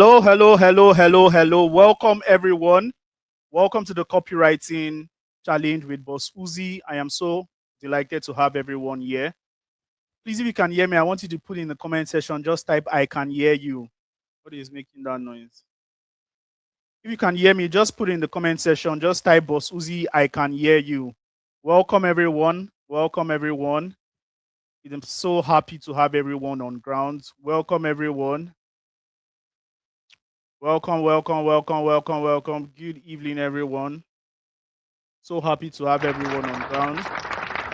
Hello, hello, hello, hello, hello. Welcome, everyone. Welcome to the Copywriting Challenge with Bossuhzi. I am so delighted to have everyone here. Please, if you can hear me, I want you to put in the comment section, just type, I can hear you. What is making that noise? If you can hear me, just put in the comment section, just type, Bossuhzi, I can hear you. Welcome, everyone. Welcome, everyone. I'm so happy to have everyone on ground. Welcome, everyone. Welcome, welcome, welcome, welcome, welcome. Good evening, everyone. So happy to have everyone on ground.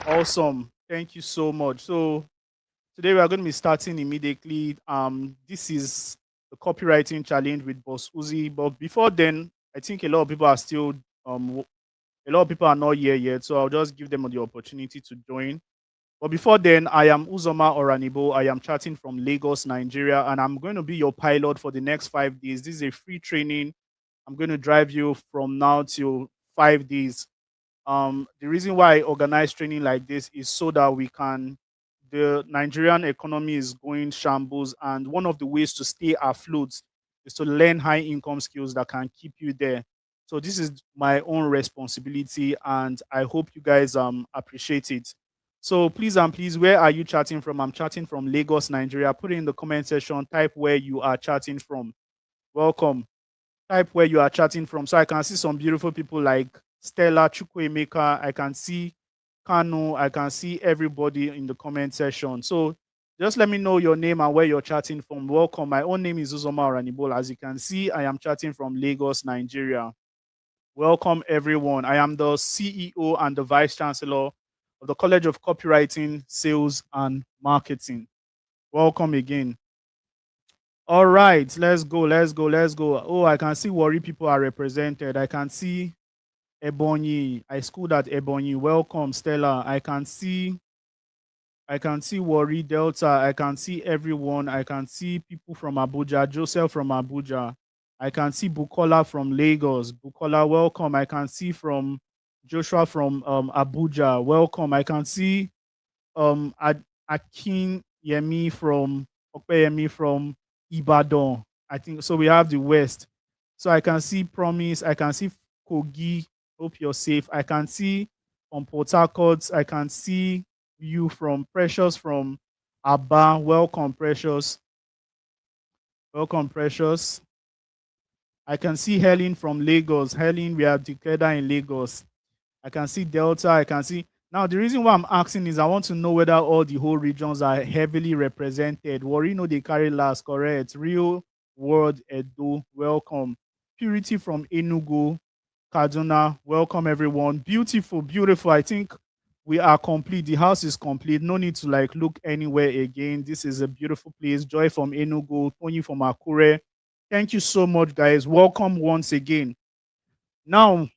Awesome. Thank you so much. So today we are going to be starting immediately. This is the copywriting challenge with Bossuhzi. But before then, I think a lot of people are still a lot of people are not here yet. So I'll just give them the opportunity to join. But before then, I am Uzoma Oranibo. I am chatting from Lagos, Nigeria, and I'm going to be your pilot for the next 5 days. This is a free training. I'm going to drive you from now till 5 days. The reason why I organize training like this is so that the Nigerian economy is going shambles, and one of the ways to stay afloat is to learn high income skills that can keep you there. So this is my own responsibility, and I hope you guys appreciate it. So please and please, where are you chatting from? I'm chatting from Lagos, Nigeria. Put it in the comment section, type where you are chatting from. Welcome. Type where you are chatting from. So I can see some beautiful people like Stella Chukwuemeka. I can see Kanu. I can see everybody in the comment section. So just let me know your name and where you're chatting from. Welcome. My own name is Uzoma Oranibola. As you can see, I am chatting from Lagos, Nigeria. Welcome, everyone. I am the CEO and the Vice Chancellor of the College of Copywriting, Sales, and Marketing. Welcome again. All right, let's go, let's go, let's go. Oh, I can see Warri people are represented. I can see Ebonyi. I schooled at Ebonyi. Welcome, Stella. I can see Warri Delta. I can see everyone. I can see people from Abuja. Joseph from Abuja. I can see Bukola from Lagos. Bukola, welcome. I can see from Joshua from Abuja. Welcome. I can see Akin Yemi from Okpeyemi from Ibadan. I think so. We have the West. So I can see Promise. I can see Kogi. Hope you're safe. I can see Port Harcourt. I can see you from Precious from Abba. Welcome, Precious. Welcome, Precious. I can see Helen from Lagos. Helen, we have declared her in Lagos. I can see Delta. I can see. Now, the reason why I'm asking is I want to know whether all the whole regions are heavily represented. Warri no they carry last, correct. Real World Edo, welcome. Purity from Enugu, Kaduna, welcome everyone. Beautiful, beautiful. I think we are complete. The house is complete. No need to like look anywhere again. This is a beautiful place. Joy from Enugu, Tony from Akure. Thank you so much, guys. Welcome once again. Now,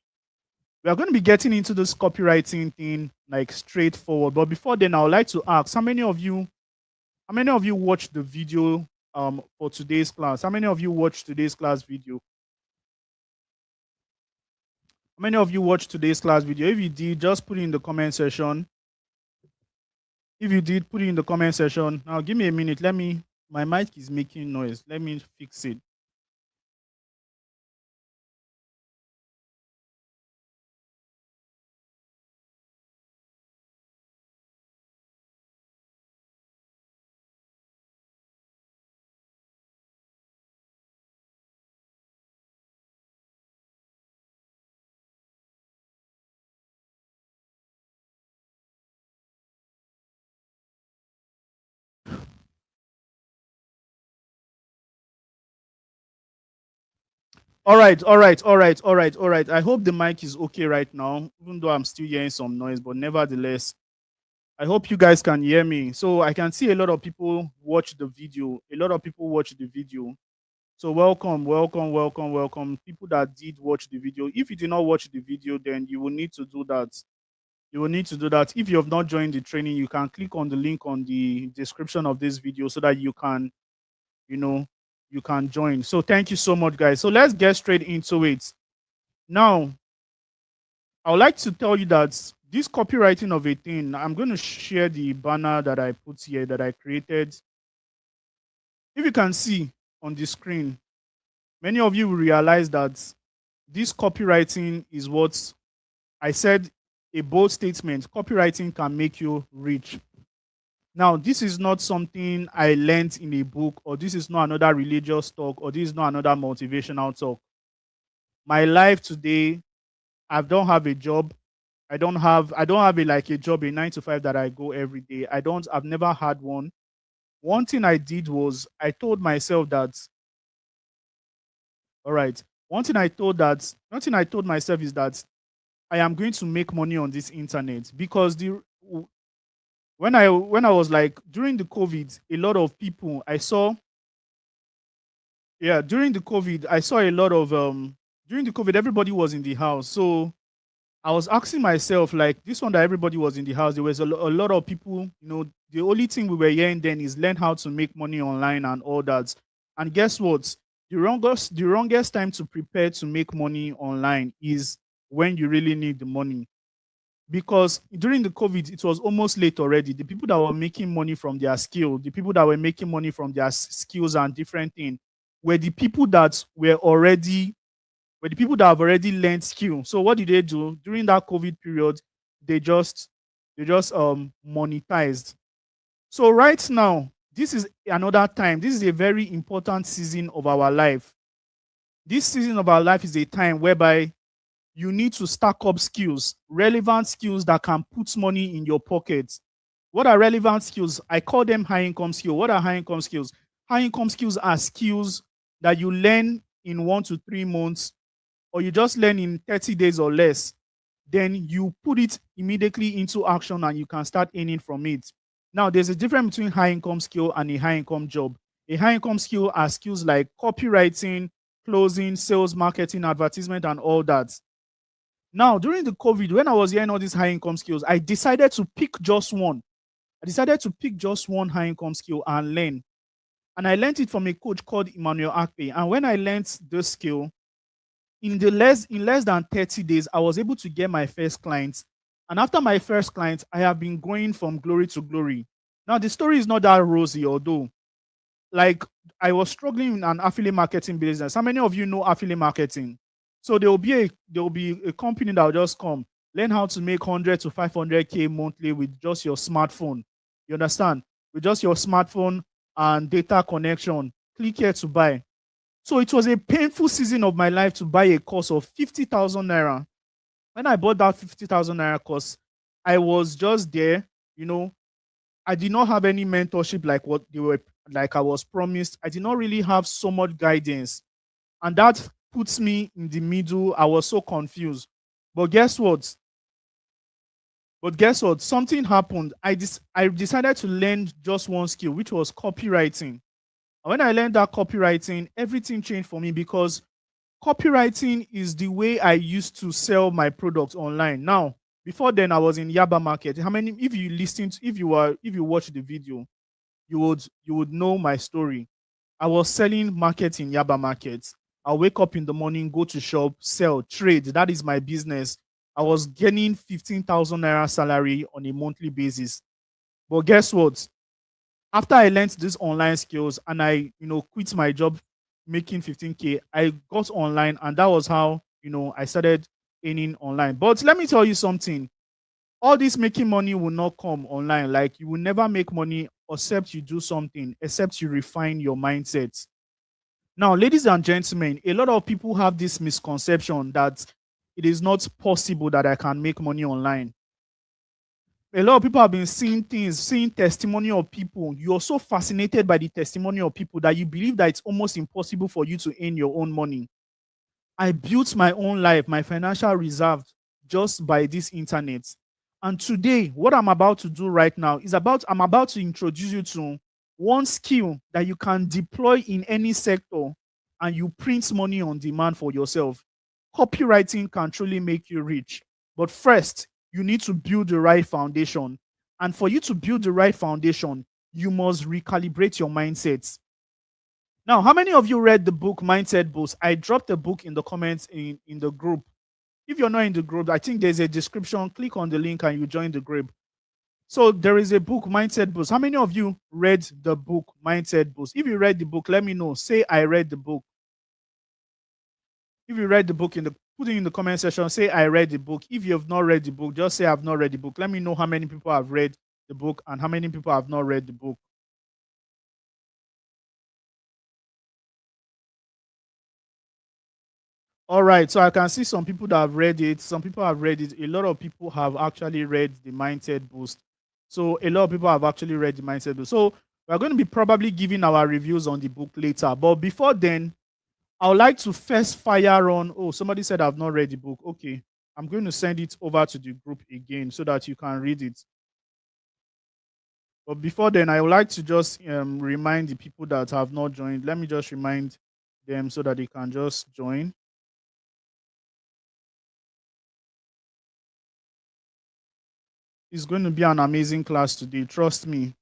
we are going to be getting into this copywriting thing like straightforward. But before then, I would like to ask, how many of you watched the video for today's class? How many of you watched today's class video? How many of you watched today's class video? If you did, just put it in the comment section. If you did, put it in the comment section. Now, give me a minute. My mic is making noise. Let me fix it. All right. I hope the mic is okay right now, even though I'm still hearing some noise, but nevertheless, I hope you guys can hear me. So I can see a lot of people watch the video. So welcome, welcome, welcome, welcome. People that did watch the video. If you did not watch the video, then you will need to do that. If you have not joined the training, you can click on the link on the description of this video so that you can, you can join. So thank you so much, guys. So let's get straight into it. Now, I would like to tell you that this copywriting of a thing, I'm going to share the banner that I put here that I created. If you can see on the screen, many of you will realize that this copywriting is what I said, a bold statement. Copywriting can make you rich. Now, this is not something I learned in a book, or this is not another religious talk, or this is not another motivational talk. My life today, I don't have a job. I don't have a job, a 9 to 5 that I go every day. I've never had one. One thing I did was I told myself that, all right, one thing I told myself is that I am going to make money on this internet, because the when I was like during the COVID, a lot of people I saw, yeah, during the COVID, I saw a lot of during the COVID, everybody was in the house. So I was asking myself, like, this one that everybody was in the house, there was a lot of people, the only thing we were hearing then is learn how to make money online and all that. And guess what? The wrongest time to prepare to make money online is when you really need the money. Because during the COVID, it was almost late already. The people that were making money from their skill, the people that were making money from their skills and different things, were the people that have already learned skill. So what did they do during that COVID period? They just monetized. So right now, this is another time. This is a very important season of our life. This season of our life is a time whereby you need to stack up skills, relevant skills that can put money in your pocket. What are relevant skills? I call them high income skills. What are high income skills? High income skills are skills that you learn in 1 to 3 months, or you just learn in 30 days or less. Then you put it immediately into action and you can start earning from it. Now, there's a difference between high income skill and a high income job. A high income skill are skills like copywriting, closing, sales, marketing, advertisement, and all that. Now, during the COVID, when I was hearing all these high income skills, I decided to pick just one. I decided to pick just one high income skill and learn. And I learned it from a coach called Emmanuel Akpe. And when I learned this skill, in less than 30 days, I was able to get my first clients. And after my first client, I have been going from glory to glory. Now, the story is not that rosy, although, like, I was struggling in an affiliate marketing business. How many of you know affiliate marketing? So there will be a company that will just come, learn how to make 100 to 500K monthly with just your smartphone. You understand? With just your smartphone and data connection. Click here to buy. So it was a painful season of my life to buy a course of 50,000 naira. When I bought that 50,000 naira course, I was just there, you know. I did not have any mentorship like what they were, like I was promised. I did not really have so much guidance. And that puts me in the middle. I was so confused. But guess what? Something happened. I decided to learn just one skill, which was copywriting. And when I learned that copywriting, everything changed for me, because copywriting is the way I used to sell my products online. Now, before then, I was in Yaba Market. How many? If you listen, if you watch the video, you would know my story. I was selling market in Yaba Market. I wake up in the morning, go to shop, sell, trade. That is my business. I was getting 15,000 naira salary on a monthly basis. But guess what? After I learned these online skills and I, quit my job making 15K, I got online, and that was how, I started earning online. But let me tell you something. All this making money will not come online. Like, you will never make money except you do something, except you refine your mindset. Now, ladies and gentlemen, a lot of people have this misconception that it is not possible that I can make money online. A lot of people have been seeing things, seeing testimony of people. You're so fascinated by the testimony of people that you believe that it's almost impossible for you to earn your own money. I built my own life, my financial reserve, just by this internet. And today, what I'm about to do right now is I'm about to introduce you to one skill that you can deploy in any sector, and you print money on demand for yourself. Copywriting can truly make you rich. But first, you need to build the right foundation. And for you to build the right foundation, you must recalibrate your mindset. Now, how many of you read the book Mindset Boost? I dropped a book in the comments in the group. If you're not in the group, I think there's a description. Click on the link and you join the group. So there is a book, Mindset Boost. How many of you read the book Mindset Boost? If you read the book, let me know. Say I read the book. If you read the book, put it in the comment section, say I read the book. If you have not read the book, just say I've not read the book. Let me know how many people have read the book and how many people have not read the book. All right, so I can see some people that have read it. Some people have read it. A lot of people have actually read the Mindset Boost. So a lot of people have actually read the Mindset Boost. So we're going to be probably giving our reviews on the book later. But before then, I would like to first fire on. Oh, somebody said I've not read the book. Okay, I'm going to send it over to the group again so that you can read it. But before then, I would like to just remind the people that have not joined. Let me just remind them so that they can just join. It's going to be an amazing class today. Trust me.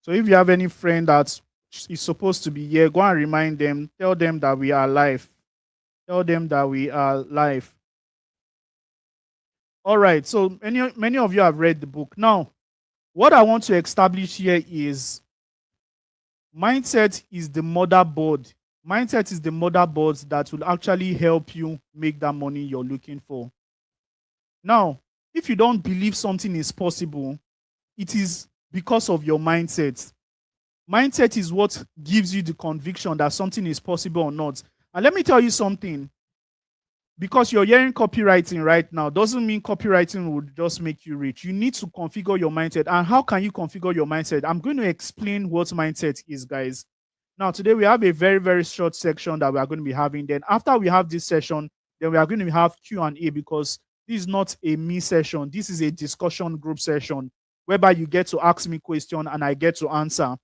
So if you have any friend that is supposed to be here, go and remind them. Tell them that we are live. Tell them that we are live. All right. So many of you have read the book. Now, what I want to establish here is mindset is the motherboard. Mindset is the motherboard that will actually help you make that money you're looking for. Now, if you don't believe something is possible, it is because of your mindset. Mindset is what gives you the conviction that something is possible or not. And let me tell you something. Because you're hearing copywriting right now doesn't mean copywriting would just make you rich. You need to configure your mindset. And how can you configure your mindset? I'm going to explain what mindset is, guys. Now, today we have a very, very short section that we are going to be having. Then after we have this session, then we are going to have Q&A, because this is not a me session. This is a discussion group session whereby you get to ask me questions and I get to answer.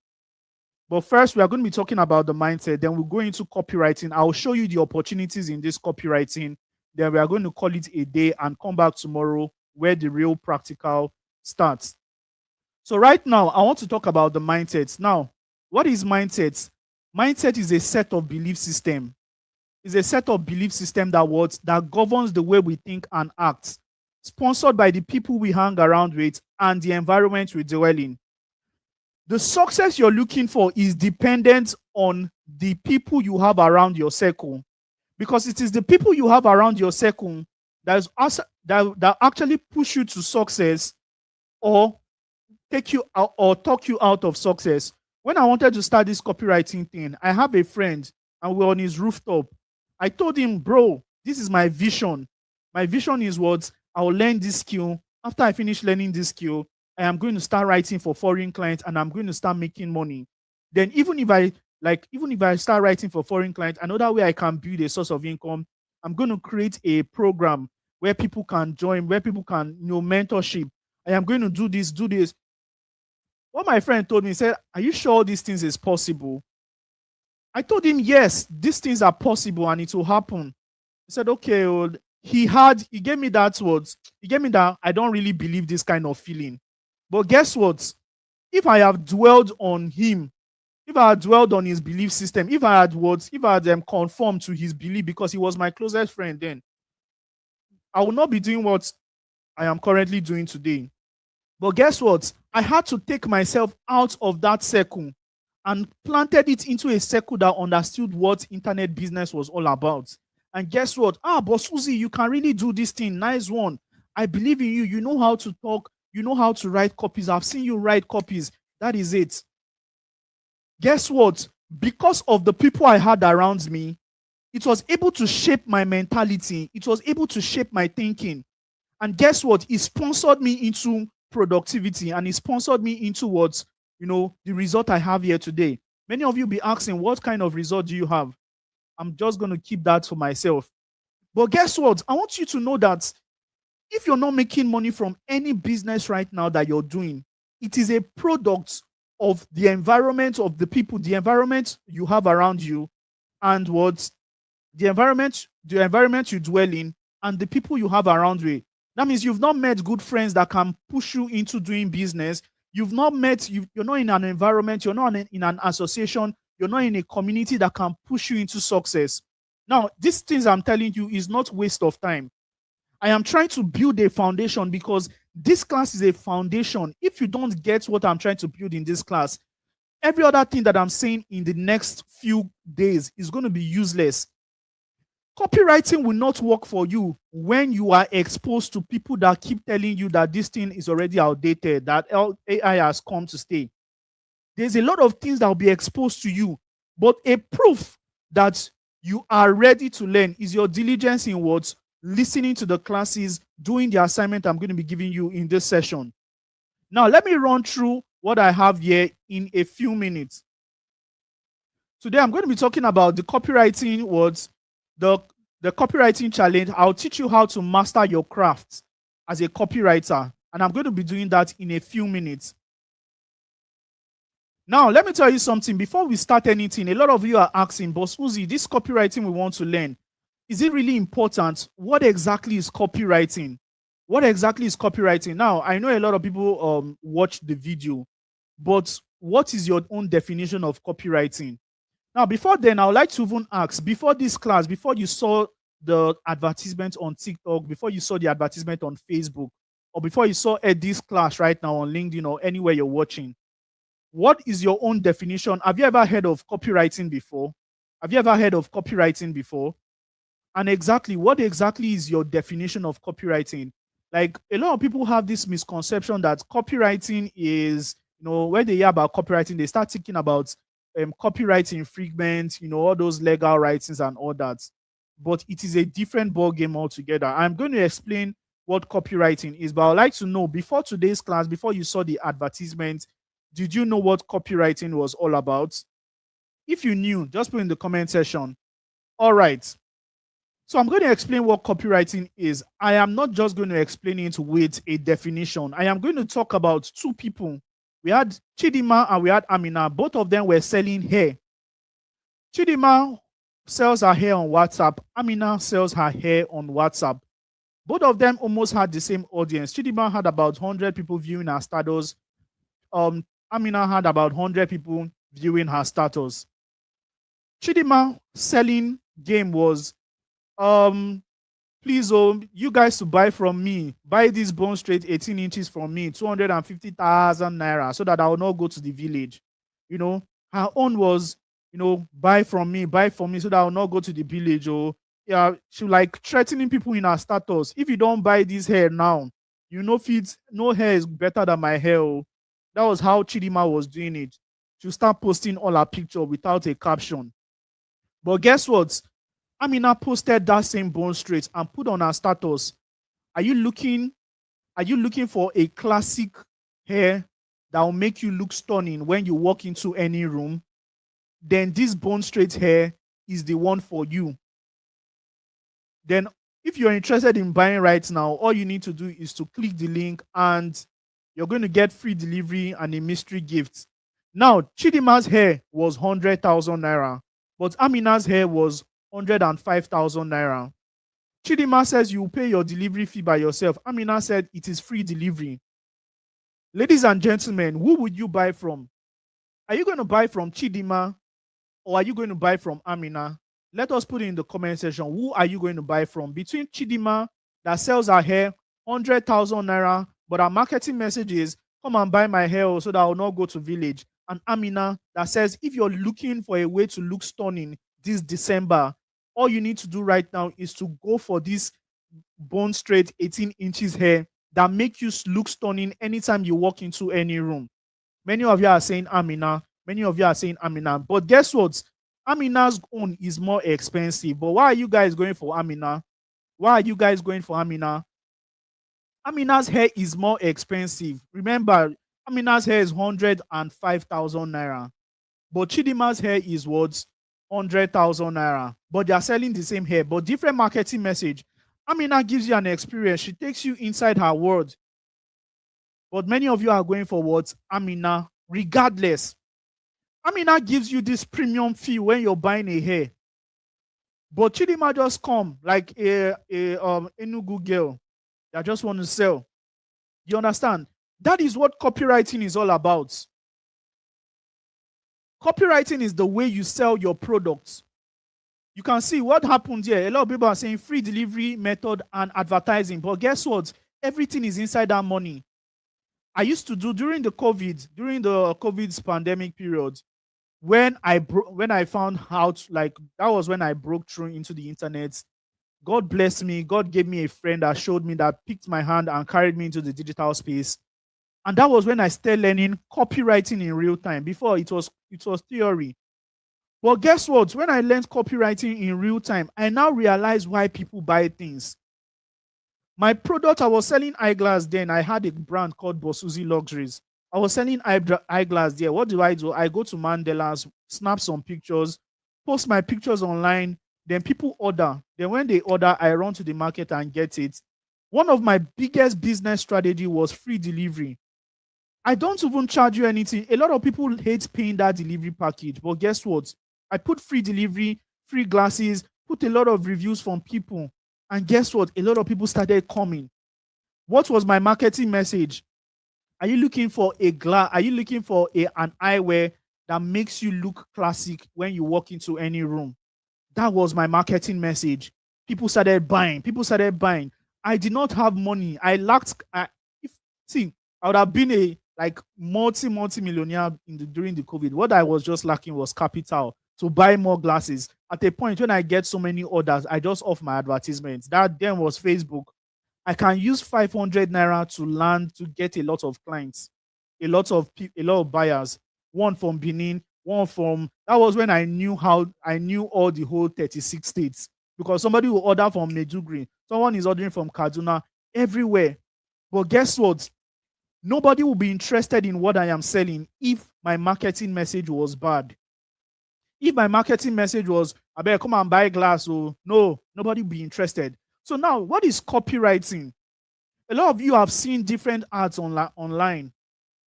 But first, we are going to be talking about the mindset. Then we'll go into copywriting. I'll show you the opportunities in this copywriting. Then we are going to call it a day and come back tomorrow where the real practical starts. So right now, I want to talk about the mindsets. Now, what is mindset? Mindset is a set of belief system. It's a set of belief system that governs the way we think and act, sponsored by the people we hang around with and the environment we dwell in. The success you're looking for is dependent on the people you have around your circle, because it is the people you have around your circle that actually push you to success or take you out or talk you out of success. When I wanted to start this copywriting thing, I have a friend and we're on his rooftop. I told him, bro, this is my vision. My vision is what I'll learn this skill. After I finish learning this skill, I am going to start writing for foreign clients and I'm going to start making money. Then even if I start writing for foreign clients, another way I can build a source of income, I'm going to create a program where people can join, where people can mentorship. I am going to do this, do this. What my friend told me, he said, are you sure these things is possible? I told him, yes, these things are possible and it will happen. He said, okay, well, he gave me that words. He gave me that I don't really believe this kind of feeling. But guess what? If I have dwelled on him, if I had dwelled on his belief system, if I had conformed to his belief, because he was my closest friend then, I would not be doing what I am currently doing today. But guess what? I had to take myself out of that circle and planted it into a circle that understood what internet business was all about. And guess what? Bossuhzi, you can really do this thing. Nice one. I believe in you. You know how to talk. You know how to write copies. I've seen you write copies. That is it. Guess what? Because of the people I had around me, it was able to shape my mentality. It was able to shape my thinking. And guess what? It sponsored me into productivity, and it sponsored me into the result I have here today. Many of you be asking, what kind of result do you have? I'm just going to keep that for myself. But guess what? I want you to know that if you're not making money from any business right now that you're doing, it is a product of the environment, of the people, the environment you have around you, and the environment you dwell in, and the people you have around you. That means you've not met good friends that can push you into doing business. You're not in an environment, you're not in an association, you're not in a community that can push you into success. Now, these things I'm telling you is not waste of time. I am trying to build a foundation, because this class is a foundation. If you don't get what I'm trying to build in this class, Every other thing that I'm saying in the next few days is going to be useless. Copywriting will not work for you when you are exposed to people that keep telling you that this thing is already outdated, that AI has come to stay. There's a lot of things that will be exposed to you, but a proof that you are ready to learn is your diligence in what? Listening to the classes, doing the assignment I'm going to be giving you in this session. Now, let me run through what I have here in a few minutes. Today, I'm going to be talking about the copywriting words, the copywriting challenge. I'll teach you how to master your craft as a copywriter, and I'm going to be doing that in a few minutes. Now, let me tell you something. Before we start anything, a lot of you are asking, Bossuhzi, this copywriting we want to learn, is it really important? What exactly is copywriting? What exactly is copywriting? Now, I know a lot of people watch the video, but what is your own definition of copywriting? Now, before then, I would like to even ask, before this class, before you saw the advertisement on TikTok, before you saw the advertisement on Facebook, or before you saw this class right now on LinkedIn or anywhere you're watching, what is your own definition? Have you ever heard of copywriting before? Have you ever heard of copywriting before? And exactly, what exactly is your definition of copywriting? Like, a lot of people have this misconception that copywriting is, when they hear about copywriting, they start thinking about copyright infringement, all those legal writings and all that. But it is a different ball game altogether. I'm going to explain what copywriting is, but I'd like to know, before today's class, before you saw the advertisement, did you know what copywriting was all about? If you knew, just put in the comment section. All right. So I'm going to explain what copywriting is. I am not just going to explain it with a definition. I am going to talk about two people. We had Chidima and we had Amina. Both of them were selling hair. Chidima sells her hair on WhatsApp. Amina sells her hair on WhatsApp. Both of them almost had the same audience. Chidima had about 100 people viewing her status. Amina had about 100 people viewing her status. Chidima selling game was, please, you guys to buy from me. Buy this bone straight 18 inches from me, 250,000 naira, so that I will not go to the village. Her own was, buy from me, so that I will not go to the village. Yeah, she like threatening people in her status. If you don't buy this hair now, no hair is better than my hair. That was how Chidima was doing it. She'll start posting all her picture without a caption. But guess what? Amina posted that same bone straight and put on her status. Are you looking for a classic hair that will make you look stunning when you walk into any room? Then this bone straight hair is the one for you. Then if you're interested in buying right now, all you need to do is to click the link and you're going to get free delivery and a mystery gift. Now, Chidima's hair was 100,000 naira, but Amina's hair was 105,000 naira. Chidima says you pay your delivery fee by yourself. Amina said it is free delivery. Ladies and gentlemen, who would you buy from? Are you going to buy from Chidima or are you going to buy from Amina? Let us put it in the comment section. Who are you going to buy from? Between Chidima, that sells her hair 100,000 naira, but our marketing message is, come and buy my hair so that I will not go to village. And Amina, that says, if you're looking for a way to look stunning this December, all you need to do right now is to go for this bone straight 18 inches hair that make you look stunning anytime you walk into any room. Many of you are saying Amina. Many of you are saying Amina. But guess what? Amina's own is more expensive. But why are you guys going for Amina? Why are you guys going for Amina? Amina's hair is more expensive. Remember, Amina's hair is 105,000 naira. But Chidima's hair is what? 100,000 naira. But they are selling the same hair, but different marketing message. Amina gives you an experience. She takes you inside her world. But many of you are going for what? Amina, regardless. Amina gives you this premium fee when you're buying a hair. But Chidima just come like a Enugu girl that just want to sell. You understand? That is what copywriting is all about. Copywriting is the way you sell your products. You can see what happened here. A lot of people are saying free delivery method and advertising. But guess what? Everything is inside that money. I used to do during the COVID pandemic period, when I found out, like, that was when I broke through into the internet. God blessed me. God gave me a friend that showed me, that picked my hand and carried me into the digital space. And that was when I started learning copywriting in real time. Before, it was theory. But guess what? When I learned copywriting in real time, I now realize why people buy things. My product, I was selling eyeglass then. I had a brand called Bossuhzi Luxuries. I was selling eyeglass there. What do? I go to Mandela's, snap some pictures, post my pictures online. Then people order. Then when they order, I run to the market and get it. One of my biggest business strategy was free delivery. I don't even charge you anything. A lot of people hate paying that delivery package. But guess what? I put free delivery, free glasses, put a lot of reviews from people. And guess what? A lot of people started coming. What was my marketing message? Are you looking for a glass? Are you looking for an eyewear that makes you look classic when you walk into any room? That was my marketing message. People started buying. People started buying. I did not have money. I lacked. I would have been a like multi millionaire during the COVID. What I was just lacking was capital to buy more glasses. At a point when I get so many orders, I just off my advertisements. That then was Facebook. I can use 500 naira to land to get a lot of clients, a lot of buyers. One from Benin, one from. That was when I knew all the whole 36 states, because somebody will order from Meduguri, someone is ordering from Kaduna, everywhere. But guess what? Nobody will be interested in what I am selling if my marketing message was bad. If my marketing message was, I better come and buy glass, oh no, nobody will be interested. So now, what is copywriting? A lot of you have seen different ads online.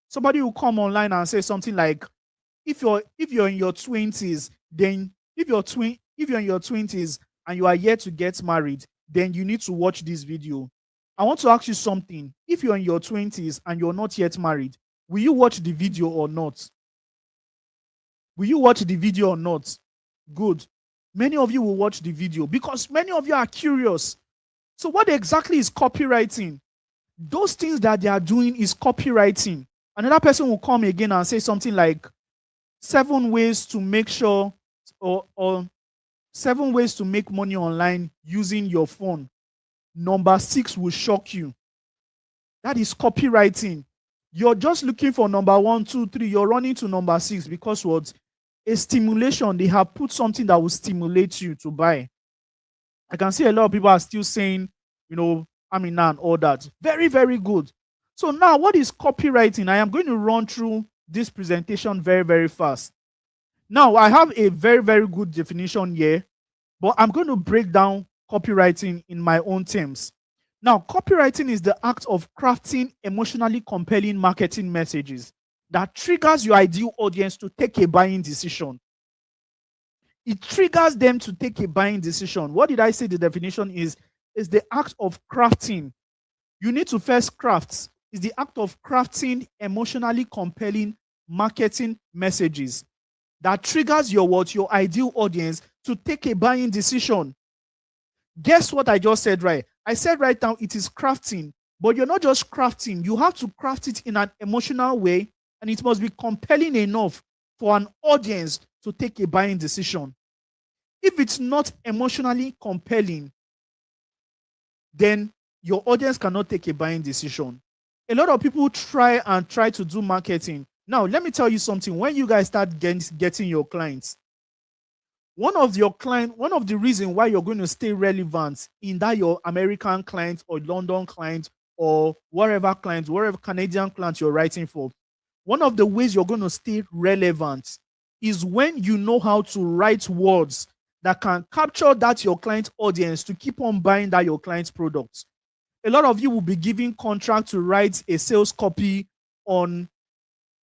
Somebody will come online and say something like, if you're in your 20s, then if you're in your 20s and you are yet to get married, then you need to watch this video. I want to ask you something. If you're in your 20s and you're not yet married, will you watch the video or not? Will you watch the video or not? Good. Many of you will watch the video because many of you are curious. So what exactly is copywriting? Those things that they are doing is copywriting. Another person will come again and say something like 7 ways to make sure, or 7 ways to make money online using your phone. Number 6 will shock you. That is copywriting. You're just looking for number 1, 2, 3. You're running to number 6 because what? A stimulation. They have put something that will stimulate you to buy. I can see a lot of people are still saying, Amina and all that. Very, very good. So now, what is copywriting? I am going to run through this presentation very, very fast. Now, I have a very, very good definition here, but I'm going to break down copywriting in my own terms. Now, copywriting is the act of crafting emotionally compelling marketing messages that triggers your ideal audience to take a buying decision. It triggers them to take a buying decision. What did I say the definition is? Is the act of crafting. You need to first craft. It's the act of crafting emotionally compelling marketing messages that triggers your ideal audience to take a buying decision. Guess what I just said, right? I said right now it is crafting, but you're not just crafting. You have to craft it in an emotional way, and it must be compelling enough for an audience to take a buying decision. If it's not emotionally compelling, then your audience cannot take a buying decision. A lot of people try to do marketing. Now, let me tell you something. When you guys start getting your clients, one of the reasons why you're going to stay relevant in that your American client or London client or wherever Canadian client you're writing for, one of the ways you're going to stay relevant is when you know how to write words that can capture that your client audience to keep on buying that your client's products. A lot of you will be given contract to write a sales copy to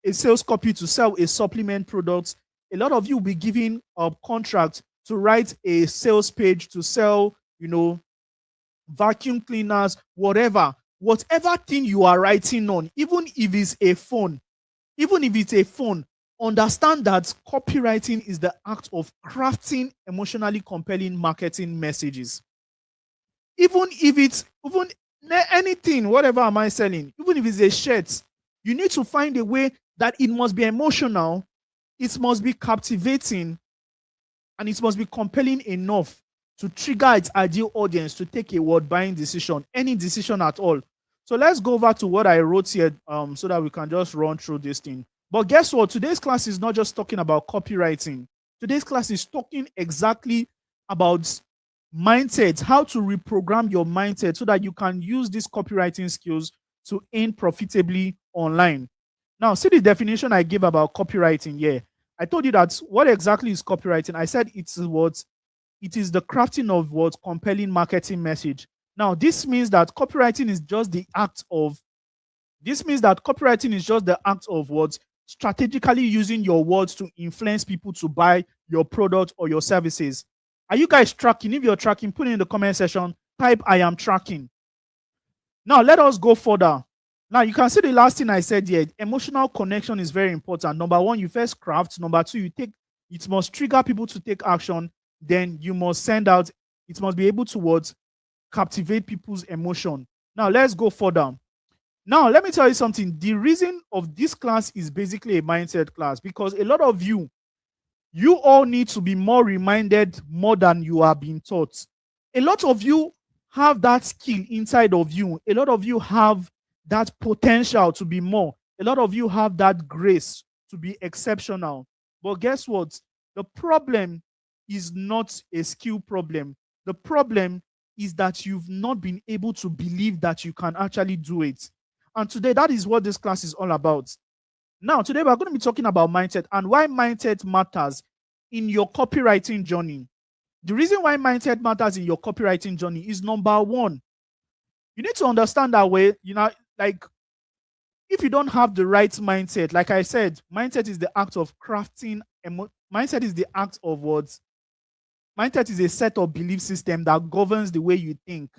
sell a supplement product. A lot of you will be given a contract to write a sales page to sell, vacuum cleaners, whatever thing you are writing on, even if it's a phone, understand that copywriting is the act of crafting emotionally compelling marketing messages. Even if it's anything, whatever am I selling, even if it's a shirt, You need to find a way that it must be emotional, it must be captivating, and it must be compelling enough to trigger its ideal audience to take a word buying decision, any decision at all. So let's go over to what I wrote here so that we can just run through this thing. But guess what? Today's class is not just talking about copywriting. Today's class is talking exactly about mindset, how to reprogram your mindset so that you can use these copywriting skills to earn profitably online. Now, see the definition I gave about copywriting here. I told you that what exactly is copywriting. I said it is the crafting of what compelling marketing message. Now, this means that copywriting is just the act of what strategically using your words to influence people to buy your product or your services. Are you guys tracking? If you're tracking, put it in the comment section. Type I am tracking. Now, let us go further. Now, you can see the last thing I said here. Emotional connection is very important. Number one, you first craft. Number two, it must trigger people to take action. Then you must send out, it must be able to what? Captivate people's emotion. Now, let's go further. Now, let me tell you something. The reason of this class is basically a mindset class because a lot of you all need to be more reminded more than you are being taught. A lot of you have that skill inside of you. A lot of you have that potential to be more. A lot of you have that grace to be exceptional. But guess what? The problem is not a skill problem. The problem is that you've not been able to believe that you can actually do it. And today, that is what this class is all about. Now, today we're going to be talking about mindset and why mindset matters in your copywriting journey. The reason why mindset matters in your copywriting journey is number one, you need to understand that way, like if you don't have the right mindset, like I said, mindset is the act of crafting. Mindset is the act of what? Mindset is a set of belief system that governs the way you think,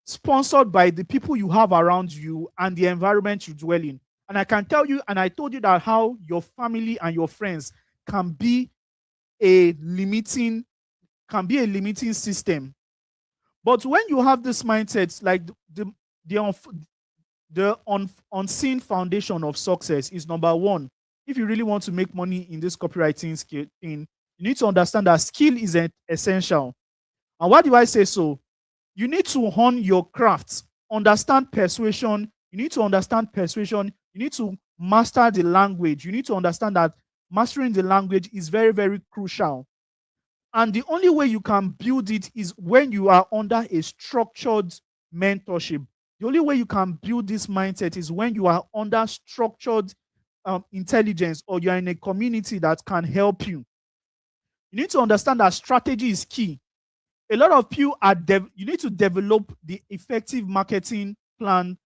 sponsored by the people you have around you and the environment you dwell in. And I can tell you, and I told you that how your family and your friends can be a limiting system. But when you have this mindset, like the unseen foundation of success is number one. If you really want to make money in this copywriting skill thing, you need to understand that skill is essential. And why do I say so? You need to hone your craft, understand persuasion. You need to understand persuasion. You need to master the language. You need to understand that mastering the language is very, very crucial. And the only way you can build it is when you are under a structured mentorship. The only way you can build this mindset is when you are under structured intelligence, or you're in a community that can help you. You need to understand that strategy is key. A lot of you you need to develop the effective marketing plan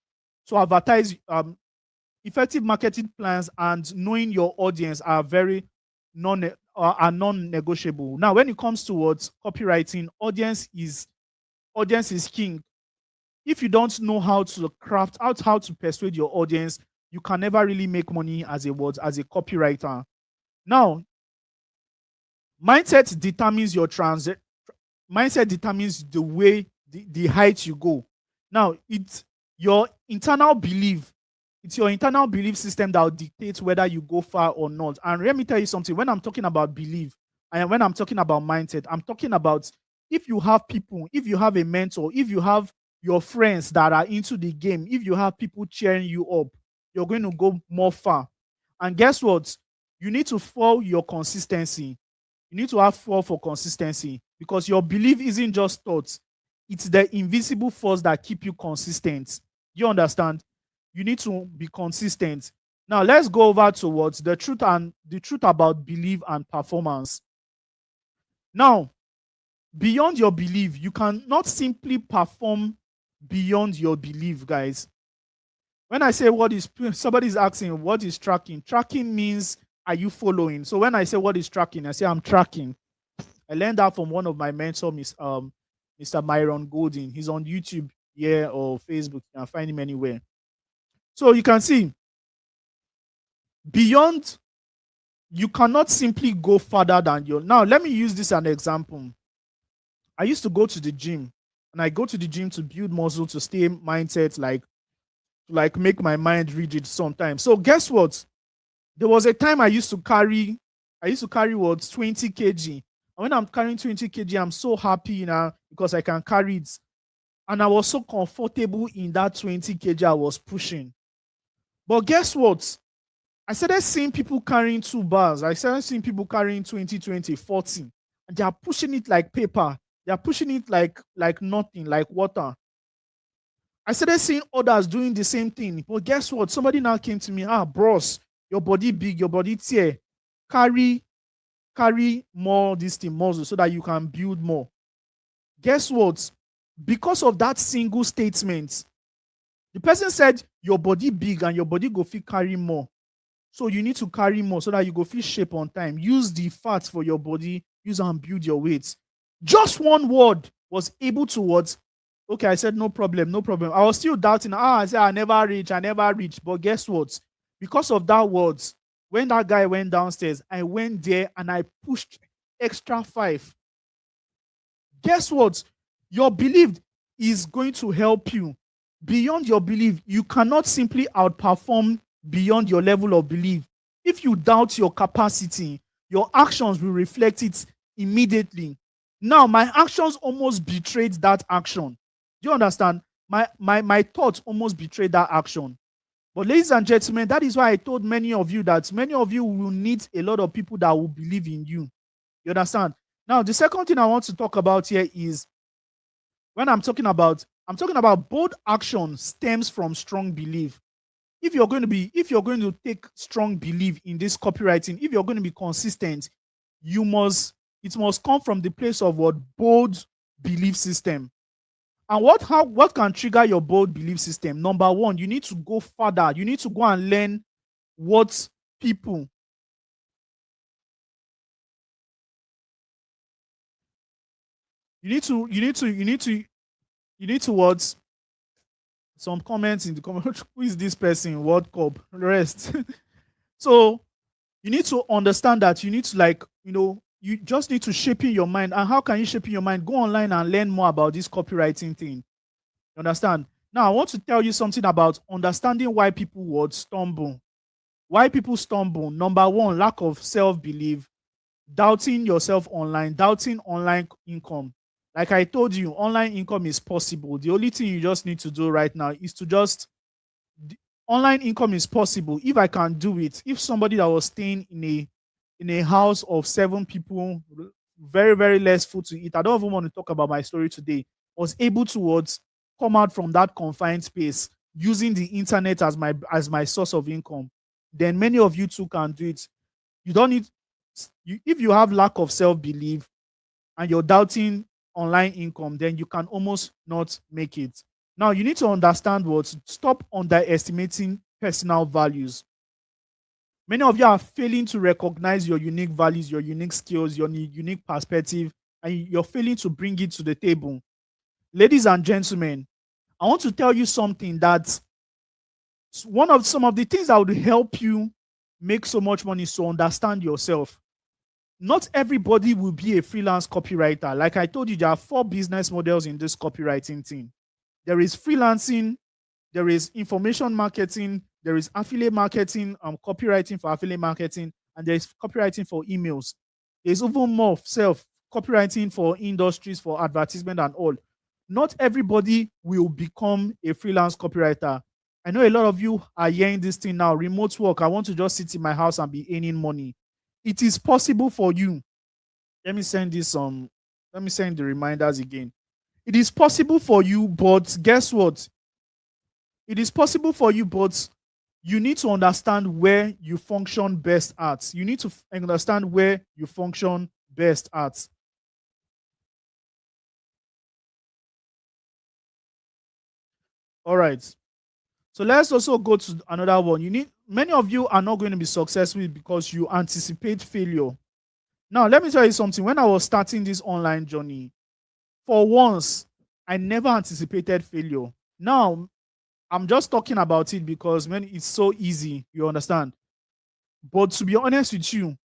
to advertise. Effective marketing plans and knowing your audience are very non-negotiable. Now, when it comes towards copywriting, audience is king. If you don't know how to craft out how to persuade your audience, you can never really make money as a copywriter. Now, mindset determines mindset determines the way, the height you go. Now, it's your internal belief. It's your internal belief system that will dictate whether you go far or not. And let me tell you something. When I'm talking about belief and when I'm talking about mindset, I'm talking about if you have people, if you have a mentor, if you have your friends that are into the game, if you have people cheering you up, you're going to go more far. And guess what? You need to follow your consistency. You need to have fall for consistency because your belief isn't just thoughts. It's the invisible force that keep you consistent. You understand? You need to be consistent. Now let's go over towards the truth about belief and performance. Now, beyond your belief, you cannot simply perform beyond your belief, guys. When I say somebody's asking what is tracking. Tracking means are you following? So when I say what is tracking, I say I'm tracking. I learned that from one of my mentors, Mr. Myron Golden. He's on YouTube here or Facebook. You can find him anywhere. So you can see, beyond, you cannot simply go further than your. Now, let me use this as an example. I used to go to the gym, and I go to the gym to build muscle, to stay mindset, like like make my mind rigid sometimes. So guess what? There was a time I used to carry what 20 kg. And when I'm carrying 20 kg, I'm so happy now because I can carry it. And I was so comfortable in that 20 kg I was pushing. But guess what? I started seeing people carrying 2 bars. I started seeing people carrying 20, 20, 40. And they are pushing it like paper. They are pushing it like nothing, like water. I started seeing others doing the same thing. But guess what? Somebody now came to me, bros, your body big, your body tear. Carry more this thing muscle so that you can build more. Guess what? Because of that single statement, the person said your body big and your body go fit carry more. So you need to carry more so that you go fit shape on time. Use the fats for your body, use and build your weight. Just one word was able to what? Okay, I said no problem, no problem. I was still doubting. I said I never reach. But guess what? Because of that words, when that guy went downstairs, I went there and I pushed extra 5. Guess what? Your belief is going to help you. Beyond your belief, you cannot simply outperform beyond your level of belief. If you doubt your capacity, your actions will reflect it immediately. Now, my actions almost betrayed that action. Do you understand? My thoughts almost betrayed that action. But ladies and gentlemen, that is why I told many of you that many of you will need a lot of people that will believe in you. You understand? Now, the second thing I want to talk about here is when I'm talking about bold action stems from strong belief. If you're going to take strong belief in this copywriting, if you're going to be consistent, it must come from the place of what bold belief system. And what can trigger your bold belief system? Number one, you need to go further. You need to go and learn what people. You need to what? Some comments in the comment. Who is this person? World Cup. Rest. So you need to understand that you need to you just need to shape in your mind. And how can you shape in your mind? Go online and learn more about this copywriting thing. You understand? Now I want to tell you something about understanding why people would stumble. Why people stumble. Number one, lack of self-belief, doubting yourself online, doubting online income. Like I told you, online income is possible. The only thing you just need to do right now is to online income is possible. If I can do it, if somebody that was staying in a house of 7 people, very, very less food to eat, I don't even want to talk about my story today, was able to come out from that confined space using the internet as my source of income, then many of you too can do it. You don't need, if you have lack of self-belief and you're doubting online income, then you can almost not make it. Now, you need to understand stop underestimating personal values. Many of you are failing to recognize your unique values, your unique skills, your unique perspective, and you're failing to bring it to the table. Ladies and gentlemen, I want to tell you something that some of the things that would help you make so much money is to understand yourself. Not everybody will be a freelance copywriter. Like I told you, there are 4 business models in this copywriting thing. There is freelancing, there is information marketing, there is affiliate marketing, copywriting for affiliate marketing, and there is copywriting for emails. There's even more copywriting for industries, for advertisement and all. Not everybody will become a freelance copywriter. I know a lot of you are hearing this thing now, remote work. I want to just sit in my house and be earning money. It is possible for you. Let me send the reminders again. It is possible for you, but guess what? It is possible for you, but you need to understand where you function best at. You need to understand where you function best at. All right. So let's also go to another one. Many of you are not going to be successful because you anticipate failure. Now, let me tell you something. When I was starting this online journey, for once, I never anticipated failure. Now, I'm just talking about it because it's so easy, you understand. But to be honest with you,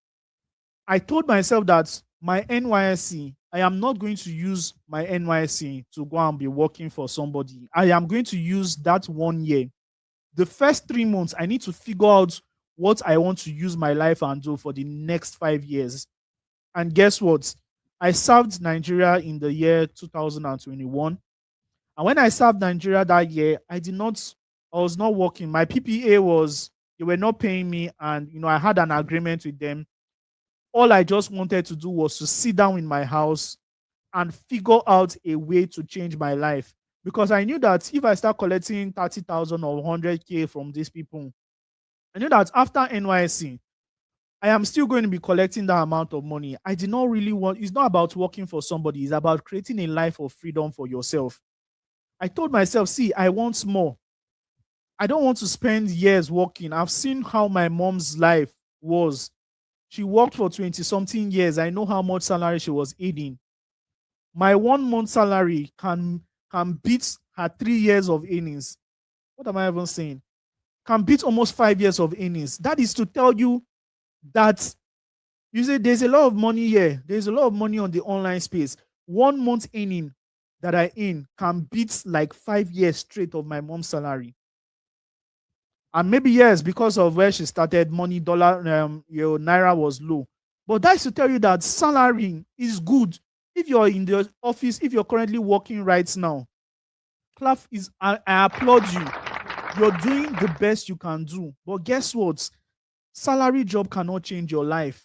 I told myself that my NYSC, I am not going to use my NYSC to go and be working for somebody. I am going to use that 1 year the first 3 months, I need to figure out what I want to use my life and do for the next 5 years. And guess what? I served Nigeria in the year 2021. And when I served Nigeria that year, I was not working. My PPA was, they were not paying me. And, I had an agreement with them. All I just wanted to do was to sit down in my house and figure out a way to change my life. Because I knew that if I start collecting 30,000 or 100K from these people, I knew that after NYC, I am still going to be collecting that amount of money. I did not really want, it's not about working for somebody, it's about creating a life of freedom for yourself. I told myself, see, I want more. I don't want to spend years working. I've seen how my mom's life was. She worked for 20 something years. I know how much salary she was earning. My 1 month salary can beat her 3 years of earnings. What am I even saying? Can beat almost 5 years of earnings. That is to tell you that you say there's a lot of money here. There's a lot of money on the online space. 1 month earning that I earn can beat like 5 years straight of my mom's salary. And maybe yes, because of where she started, money, dollar, naira was low. But that's to tell you that salary is good. If you're in the office, if you're currently working right now, I applaud you. You're doing the best you can do. But guess what? Salary job cannot change your life.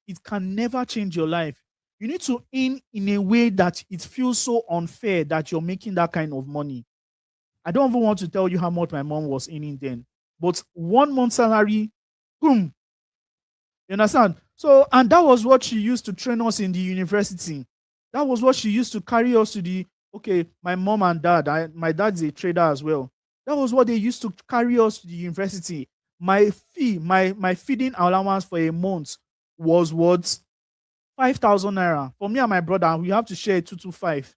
It can never change your life. You need to earn in a way that it feels so unfair that you're making that kind of money. I don't even want to tell you how much my mom was earning then. But 1 month salary, boom. You understand? So, and that was what she used to train us in the university. That was what she used to carry us to the, okay, my mom and dad, my dad's a trader as well. That was what they used to carry us to the university. My fee, my feeding allowance for a month was what? 5,000 naira. For me and my brother, we have to share 225.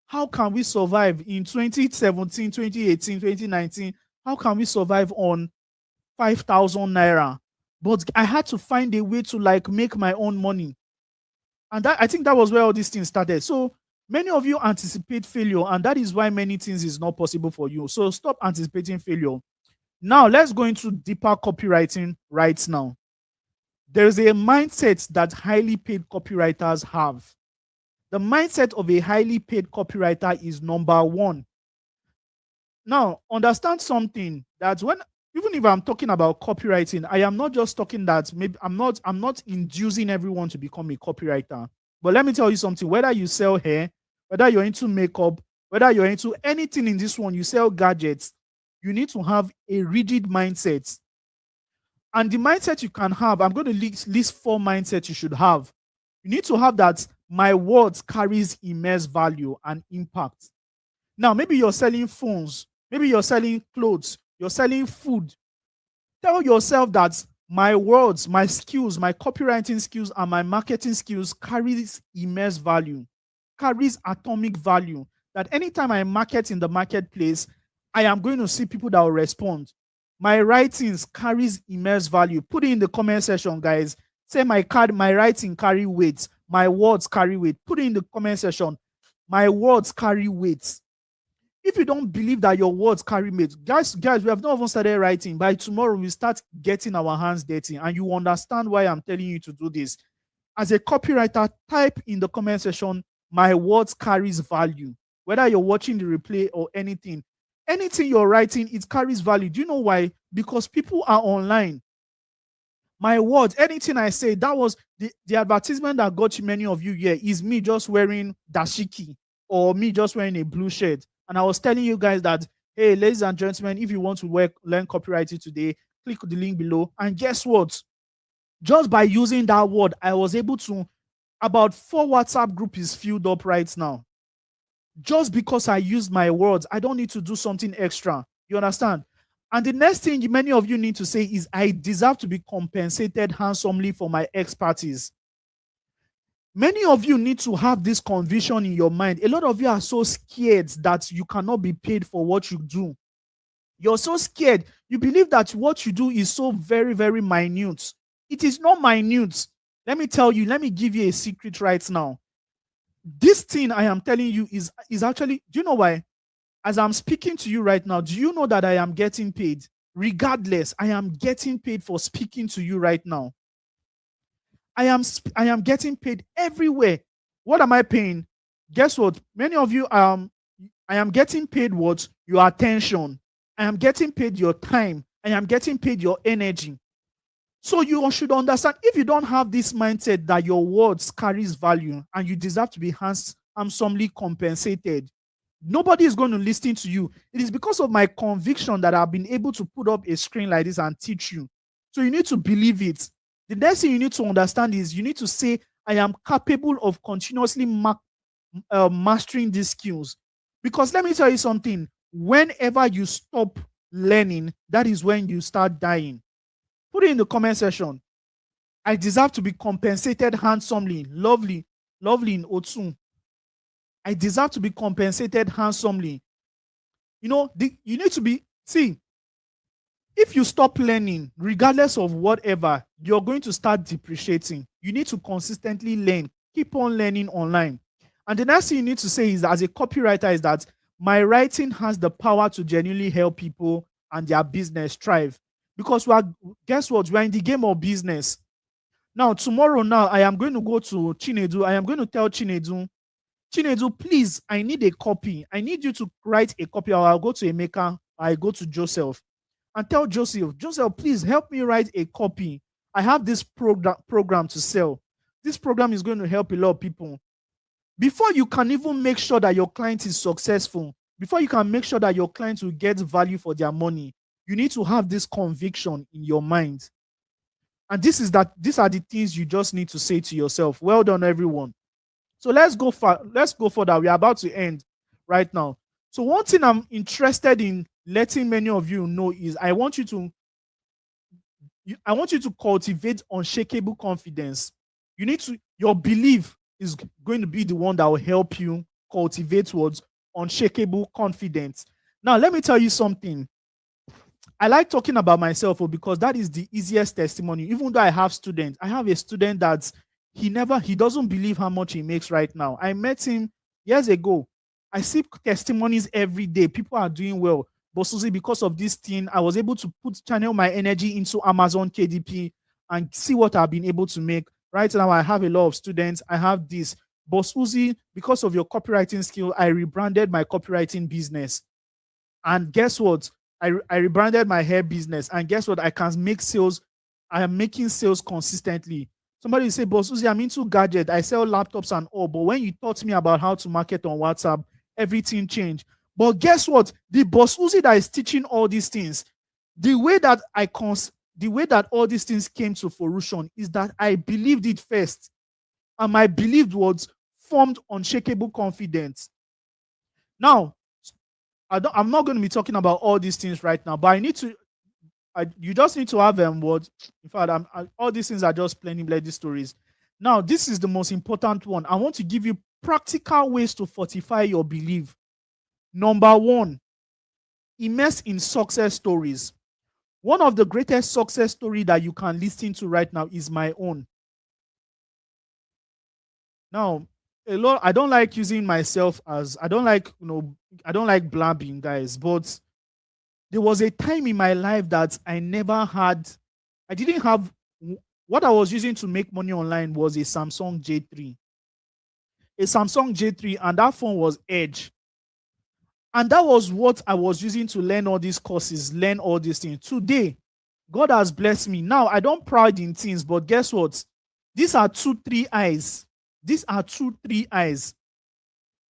How can we survive in 2017, 2018, 2019? How can we survive on 5,000 naira? But I had to find a way to like make my own money. And that, I think that was where all these things started. So many of you anticipate failure, and that is why many things is not possible for you. So stop anticipating failure. Now let's go into deeper copywriting right now. There is a mindset that highly paid copywriters have. The mindset of a highly paid copywriter is number one. Now, understand something, that even if I'm talking about copywriting, I am not just talking that maybe I'm not inducing everyone to become a copywriter. But let me tell you something, whether you sell hair, whether you're into makeup, whether you're into anything in this one, you sell gadgets, you need to have a rigid mindset. And the mindset you can have, I'm going to list 4 mindsets you should have. You need to have that my words carries immense value and impact. Now, maybe you're selling phones, maybe you're selling clothes, you're selling food. Tell yourself that my words, my skills, my copywriting skills, and my marketing skills carries immense value, carries atomic value. That anytime I market in the marketplace, I am going to see people that will respond. My writings carries immense value. Put it in the comment section, guys. Say my writing carry weight. My words carry weight. Put it in the comment section. My words carry weight. If you don't believe that your words carry weight, guys, we have not even started writing. By tomorrow, we start getting our hands dirty, and you understand why I'm telling you to do this. As a copywriter, type in the comment section, my words carries value. Whether you're watching the replay or anything you're writing, it carries value. Do you know why? Because people are online. My words, anything I say, that was the advertisement that got many of you here is me just wearing dashiki or me just wearing a blue shirt. And I was telling you guys that, hey, ladies and gentlemen, if you want to learn copywriting today, click the link below. And guess what? Just by using that word, I was able to, about 4 WhatsApp group is filled up right now. Just because I used my words, I don't need to do something extra. You understand? And the next thing many of you need to say is, I deserve to be compensated handsomely for my expertise. Many of you need to have this conviction in your mind. A lot of you are so scared that you cannot be paid for what you do. You're so scared. You believe that what you do is so very, very minute. It is not minute. Let me tell you, let me give you a secret right now. This thing I am telling you is actually, do you know why? As I'm speaking to you right now, do you know that I am getting paid? Regardless, I am getting paid for speaking to you right now. I am getting paid everywhere. What am I paying? Guess what? Many of you I am getting paid what? Your attention. I am getting paid your time. I am getting paid your energy. So you should understand, if you don't have this mindset that your words carries value and you deserve to be handsomely compensated, nobody is going to listen to you. It is because of my conviction that I've been able to put up a screen like this and teach you. So you need to believe it. The next thing you need to understand is you need to say, I am capable of continuously mastering these skills. Because let me tell you something, whenever you stop learning, that is when you start dying. Put it in the comment section. I deserve to be compensated handsomely, lovely in Otsun. I deserve to be compensated handsomely. You know, you need to be, see, if you stop learning, regardless of whatever, you're going to start depreciating. You need to consistently learn, keep on learning online. And the next thing you need to say is, as a copywriter, is that my writing has the power to genuinely help people and their business thrive. Because guess what? We're in the game of business. Now, tomorrow, I am going to go to Chinedu. I am going to tell Chinedu, please, I need a copy. I need you to write a copy. Or I'll go to Emeka. I go to Joseph and tell Joseph, please help me write a copy. I have this program to sell. This program is going to help a lot of people. Before you can even make sure that your client is successful, before you can make sure that your client will get value for their money, you need to have this conviction in your mind. And these are the things you just need to say to yourself. Well done, everyone. So let's go further. We are about to end right now. So one thing I'm interested in letting many of you know is I want you to cultivate unshakable confidence. Your belief is going to be the one that will help you cultivate towards unshakable confidence. Now, let me tell you something. I like talking about myself because that is the easiest testimony. Even though I have students, I have a student that he doesn't believe how much he makes right now. I met him years ago. I see testimonies every day. People are doing well. Bossuhzi, because of this thing, I was able to channel my energy into Amazon KDP and see what I've been able to make. Right now, I have a lot of students. I have this. Bossuhzi, because of your copywriting skill, I rebranded my copywriting business. And guess what? I rebranded my hair business. And guess what? I can make sales. I am making sales consistently. Somebody will say, Bossuhzi, I'm into gadgets. I sell laptops and all. But when you taught me about how to market on WhatsApp, everything changed. But guess what? The Bossuhzi that is teaching all these things, the way that all these things came to fruition is that I believed it first. And my belief was formed unshakable confidence. Now, I'm not going to be talking about all these things right now, but you just need to have words. In fact, all these things are just plain bloody stories. Now, this is the most important one. I want to give you practical ways to fortify your belief. Number one, immerse in success stories. One of the greatest success stories that you can listen to right now is my own. Now, I don't like using myself as, I don't like blabbing, guys, but there was a time in my life that I didn't have, what I was using to make money online was a Samsung J3. And that phone was Edge. And that was what I was using to learn all these courses, learn all these things. Today, God has blessed me. Now, I don't pride in things, but guess what? These are 2-3 eyes. These are 2-3 eyes.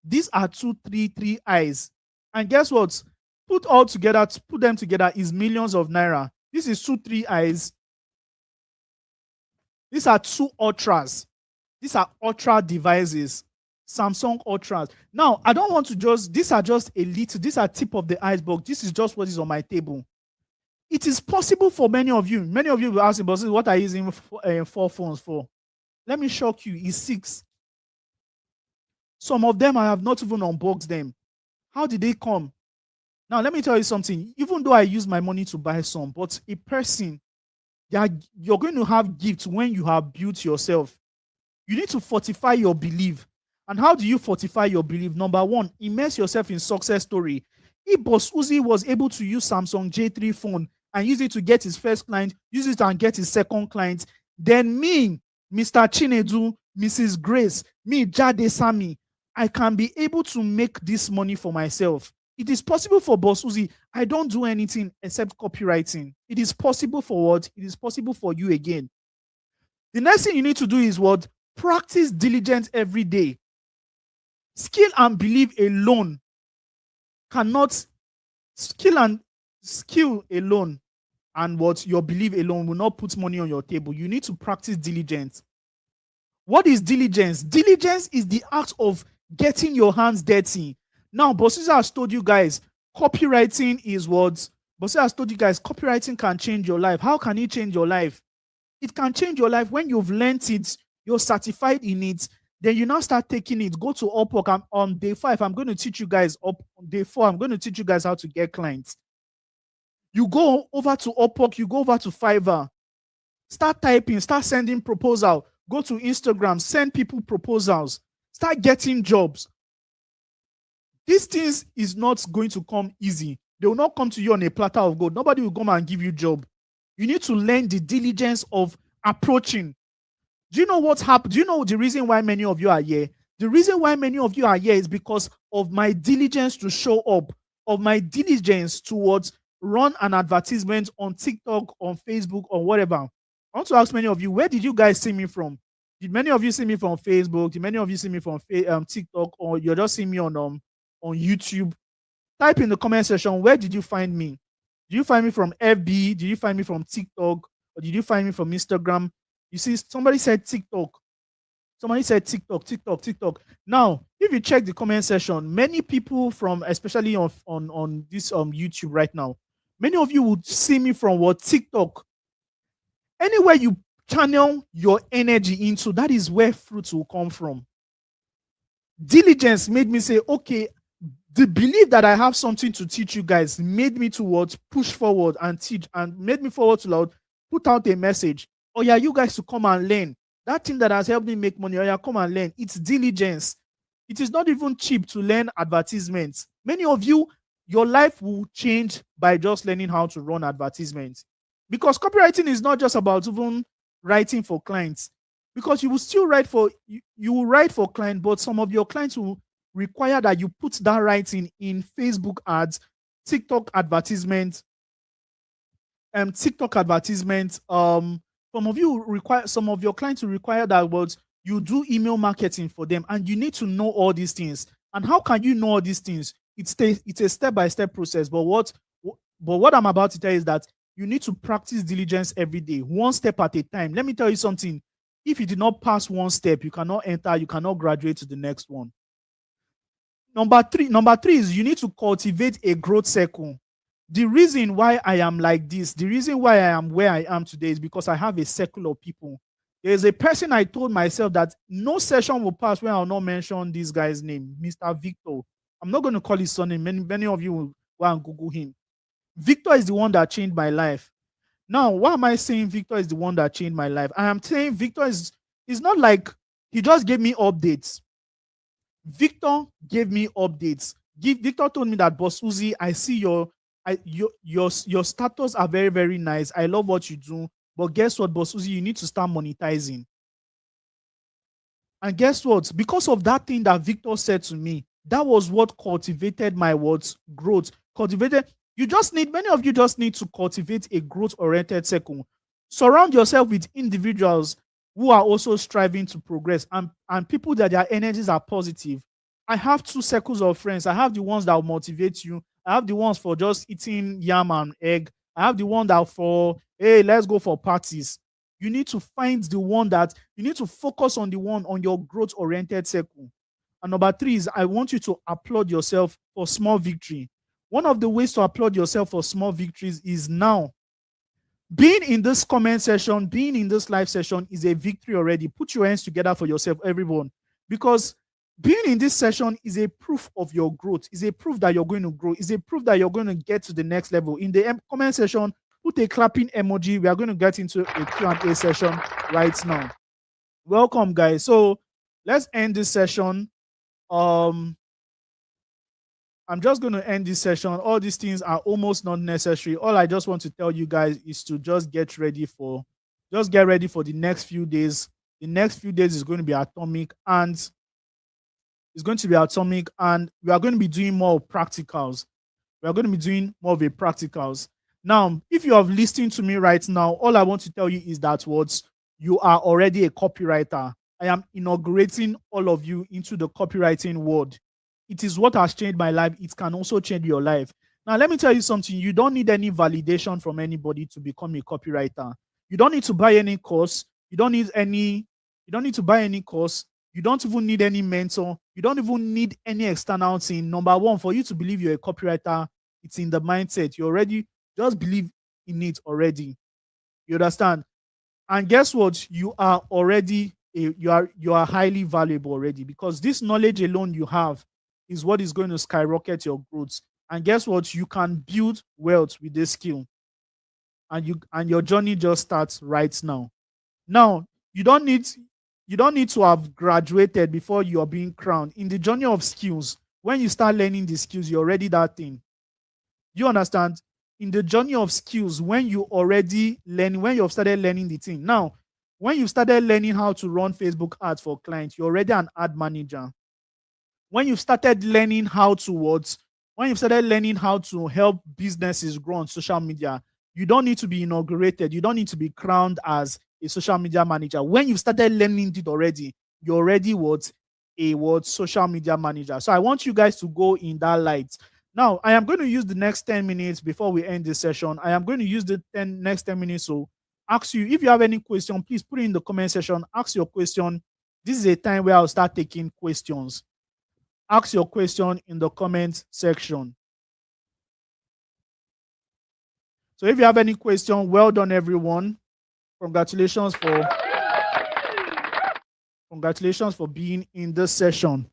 These are 2-3 eyes. And guess what? Put them together is millions of naira. This is 2-3 eyes. These are 2 ultras. These are ultra devices. Samsung ultras. Now, I don't want to these are just a little, these are tip of the iceberg. This is just what is on my table. It is possible for many of you. Many of you will ask me, but what are you using 4 phones for? Let me shock you. It's 6. Some of them, I have not even unboxed them. How did they come? Now, let me tell you something. Even though I use my money to buy some, but a person, you're going to have gifts when you have built yourself. You need to fortify your belief. And how do you fortify your belief? Number one, immerse yourself in success story. If Bossuhzi was able to use Samsung J3 phone and use it to get his first client, use it and get his second client, then me, Mr. Chinedu, Mrs. Grace, me, Jade Sami, I can be able to make this money for myself. It is possible for Bossuhzi. I don't do anything except copywriting. It is possible for what? It is possible for you again. The next thing you need to do is what? Practice diligence every day. Skill and belief alone cannot, skill alone and what your belief alone will not put money on your table. You need to practice diligence. What is diligence? Diligence is the act of getting your hands dirty. Now, Bossuhzi has told you guys, copywriting is what? Bossuhzi has told you guys, copywriting can change your life. How can it change your life? It can change your life when you've learned it, you're certified in it, then you now start taking it. Go to Upwork. On day 5, I'm going to teach you guys. On day 4, I'm going to teach you guys how to get clients. You go over to Upwork, you go over to Fiverr, start typing, start sending proposal. Go to Instagram, send people proposals, start getting jobs. These things is not going to come easy. They will not come to you on a platter of gold. Nobody will come and give you a job. You need to learn the diligence of approaching. Do you know what's happened? Do you know the reason why many of you are here? The reason why many of you are here is because of my diligence to show up, of my diligence towards run an advertisement on TikTok, on Facebook, or whatever. I want to ask many of you, where did you guys see me from? Did many of you see me from Facebook? Did many of you see me from TikTok, or you're just seeing me on YouTube? Type in the comment section, where did you find me? Did you find me from FB? Did you find me from TikTok? Or did you find me from Instagram? You see, somebody said TikTok. Somebody said TikTok. Now, if you check the comment section, many people from, especially on this YouTube right now, many of you would see me from what? TikTok. Anywhere you channel your energy into, that is where fruits will come from. Diligence made me say, okay, the belief that I have something to teach you guys made me to what? Push forward and teach, and made me forward to put out a message. Oh yeah, you guys to come and learn. That thing that has helped me make money, oh yeah, come and learn. It's diligence. It is not even cheap to learn advertisements. Many of you, your life will change by just learning how to run advertisements. Because copywriting is not just about even writing for clients. Because you will still write for, you will write for clients, but some of your clients will require that you put that writing in Facebook ads, TikTok advertisements, some of your clients will require that you do email marketing for them, and you need to know all these things. And how can you know all these things? It's a step-by-step process. But what I'm about to tell you is that you need to practice diligence every day, one step at a time. Let me tell you something. If you did not pass one step, you cannot enter, you cannot graduate to the next one. Number three is you need to cultivate a growth circle. The reason why I am like this, the reason why I am where I am today is because I have a circle of people. There's a person I told myself that no session will pass when I'll not mention this guy's name, Mr. Victor. I'm not going to call his surname. Many of you will go and Google him. Victor is the one that changed my life. Now, why am I saying Victor is the one that changed my life? I am saying Victor is not like he just gave me updates. Victor gave me updates. Victor told me that, Bossuhzi, I see your status are very, very nice. I love what you do. But guess what, Bossuhzi? You need to start monetizing. And guess what? Because of that thing that Victor said to me, that was what cultivated my growth. Many of you just need to cultivate a growth-oriented circle. Surround yourself with individuals who are also striving to progress, and people that their energies are positive. I have 2 circles of friends. I have the ones that will motivate you. I have the ones for just eating yam and egg. I have the one that for, hey, let's go for parties. You need to find the one that, you need to focus on the one on your growth-oriented circle. And number 3 is I want you to applaud yourself for small victory. One of the ways to applaud yourself for small victories is now. Being in this comment session, being in this live session is a victory already. Put your hands together for yourself, everyone. Because being in this session is a proof of your growth. Is a proof that you're going to grow. Is a proof that you're going to get to the next level. In the comment section, put a clapping emoji. We are going to get into a Q&A session right now. Welcome, guys. So let's end this session. I'm just going to end this session. All these things are almost not necessary. All I just want to tell you guys is to just get ready for the next few days. The next few days is going to be atomic, and we are going to be doing more practicals. We are going to be doing more of a practicals. Now, if you have listened to me right now, all I want to tell you is that what you are already a copywriter. I am inaugurating all of you into the copywriting world. It is what has changed my life. It can also change your life. Now, let me tell you something. You don't need any validation from anybody to become a copywriter. You don't need to buy any course. You don't need to buy any course. You don't even need any mentor. You don't even need any external thing. Number one, for you to believe you're a copywriter, it's in the mindset. You already just believe in it already. You understand? And guess what? You are already you are highly valuable already, because this knowledge alone you have is what is going to skyrocket your growth. And guess what? You can build wealth with this skill. And your journey just starts right now. Now, you don't need to have graduated before you are being crowned. In the journey of skills, when you start learning the skills, you're already that thing. You understand? In the journey of skills, when you've started learning the thing. Now, when you started learning how to run Facebook ads for clients, you're already an ad manager. When you've started learning how to help businesses grow on social media, you don't need to be inaugurated. You don't need to be crowned as a social media manager. When you've started learning it already, you're already a social media manager. So I want you guys to go in that light. Now, I am going to use the next 10 minutes before we end this session. I am going to use the next 10 minutes to ask you, if you have any question, please put it in the comment section. Ask your question. This is a time where I'll start taking questions. Ask your question in the comment section. So if you have any question, well done, everyone. Congratulations for being in this session.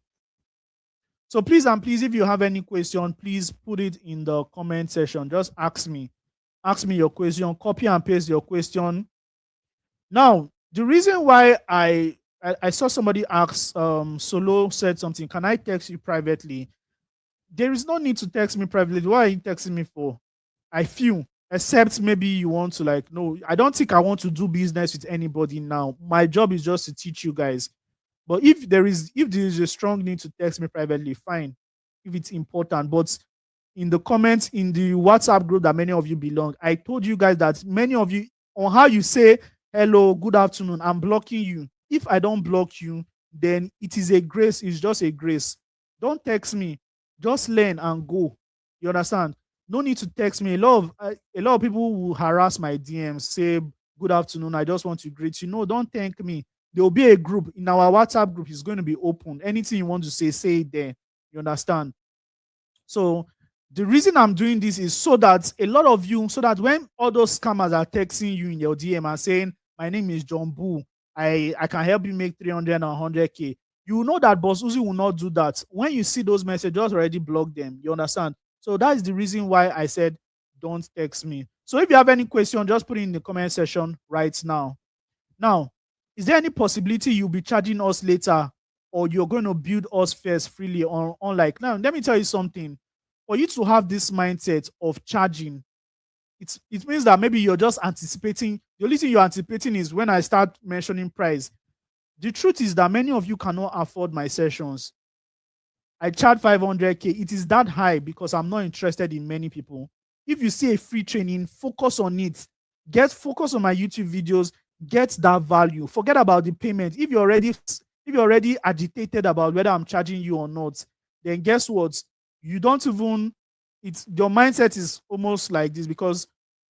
So please, if you have any question, please put it in the comment section. Just ask me your question, copy and paste your question. Now, the reason why I saw somebody ask, Solo said something, can I text you privately? There is no need to text me privately. What are you texting me for? I feel, except maybe you want to no, I don't think I want to do business with anybody now. My job is just to teach you guys. But if there is a strong need to text me privately, fine, if it's important. But in the comments, in the WhatsApp group that many of you belong, I told you guys that many of you, on how you say hello, good afternoon, I'm blocking you. If I don't block you, then it is a grace. It's just a grace. Don't text me. Just learn and go. You understand? No need to text me. A lot of people will harass my DMs, say good afternoon, I just want to greet you. No, don't thank me. There will be a group in our WhatsApp group. It's going to be open. Anything you want to say it there. You understand? So the reason I'm doing this is so that when all those scammers are texting you in your DM and saying, my name is John Boo, I can help you make 300 and 100K, you know that Bossuhzi will not do that. When you see those messages, just already block them. You understand? So that is the reason why I said don't text me. So if you have any question, just put it in the comment section right now. Now, is there any possibility you'll be charging us later, or you're going to build us first freely on like now? Let me tell you something. For you to have this mindset of charging, it means that maybe you're just anticipating. The only thing you're anticipating is when I start mentioning price. The truth is that many of you cannot afford my sessions. I charge 500K. It is that high because I'm not interested in many people. If you see a free training, focus on it. Get focus on my YouTube videos. Get that value. Forget about the payment. If you're already agitated about whether I'm charging you or not, then guess what? You don't even. Your mindset is almost like this, because